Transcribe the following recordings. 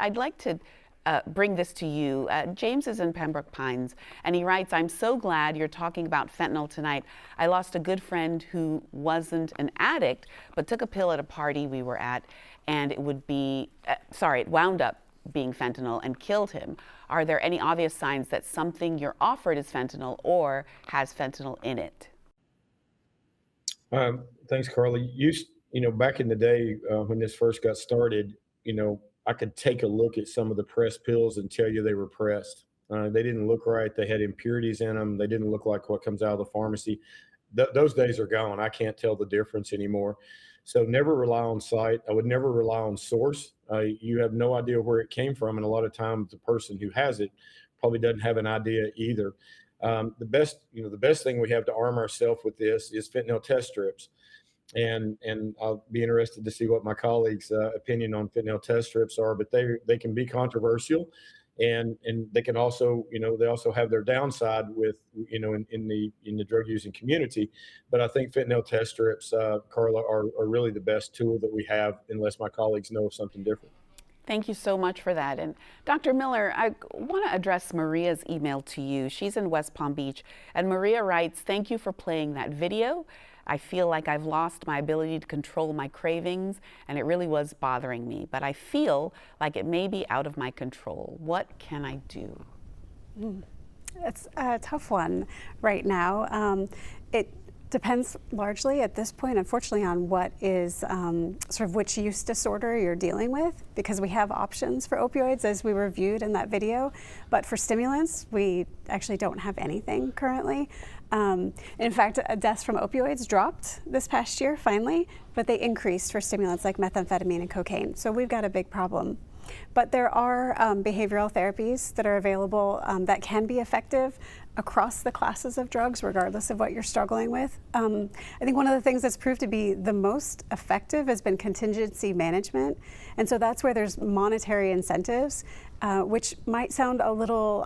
I'd like to bring this to you. James is in Pembroke Pines, and he writes, I'm so glad you're talking about fentanyl tonight. I lost a good friend who wasn't an addict, but took a pill at a party we were at, and it wound up being fentanyl and killed him. Are there any obvious signs that something you're offered is fentanyl or has fentanyl in it? Thanks, Carly. Back in the day when this first got started, I could take a look at some of the pressed pills and tell you they were pressed. They didn't look right. They had impurities in them. They didn't look like what comes out of the pharmacy. Those days are gone. I can't tell the difference anymore. So never rely on sight. I would never rely on source. You have no idea where it came from, and a lot of times the person who has it probably doesn't have an idea either. The best thing we have to arm ourselves with this is fentanyl test strips. And I'll be interested to see what my colleagues' opinion on fentanyl test strips are, but they can be controversial, and they can also, they also have their downside with, in the drug using community. But I think fentanyl test strips, Carla, are really the best tool that we have, unless my colleagues know of something different. Thank you so much for that. And Dr. Miller, I want to address Maria's email to you. She's in West Palm Beach, and Maria writes, thank you for playing that video. I feel like I've lost my ability to control my cravings, and it really was bothering me, but I feel like it may be out of my control. What can I do? It's a tough one right now. It depends largely at this point, unfortunately, on what is sort of which use disorder you're dealing with, because we have options for opioids as we reviewed in that video, but for stimulants, we actually don't have anything currently. In fact, deaths from opioids dropped this past year, finally, but they increased for stimulants like methamphetamine and cocaine. So we've got a big problem. But there are behavioral therapies that are available that can be effective across the classes of drugs, regardless of what you're struggling with. I think one of the things that's proved to be the most effective has been contingency management. And so that's where there's monetary incentives, which might sound a little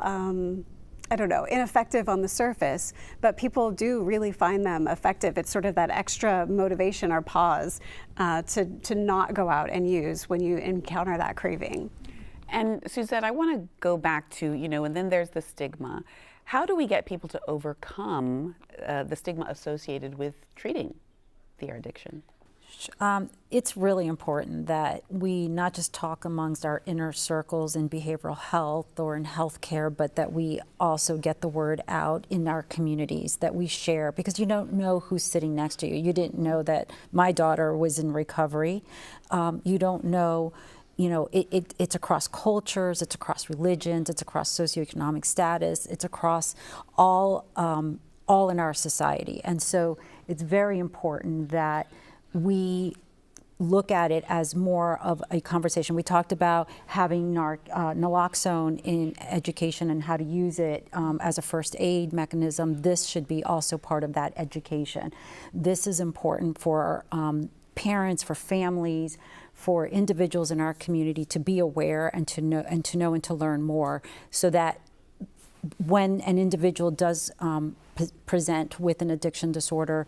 I don't know, ineffective on the surface, but people do really find them effective. It's sort of that extra motivation or pause to not go out and use when you encounter that craving. And Suzette, I want to go back to, and then there's the stigma. How do we get people to overcome the stigma associated with treating their addiction? It's really important that we not just talk amongst our inner circles in behavioral health or in healthcare, but that we also get the word out in our communities, that we share, because you don't know who's sitting next to you. You didn't know that my daughter was in recovery. You don't know, it's across cultures, it's across religions, it's across socioeconomic status, it's across all in our society. And so it's very important that we look at it as more of a conversation. We talked about having naloxone in education and how to use it as a first aid mechanism. This should be also part of that education. This is important for parents, for families, for individuals in our community to be aware and to know and to learn more, so that when an individual does present with an addiction disorder,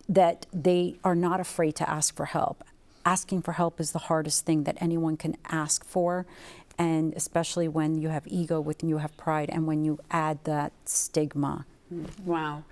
that they are not afraid to ask for help. Asking for help is the hardest thing that anyone can ask for, and especially when you have ego, when you have pride, and when you add that stigma. Wow.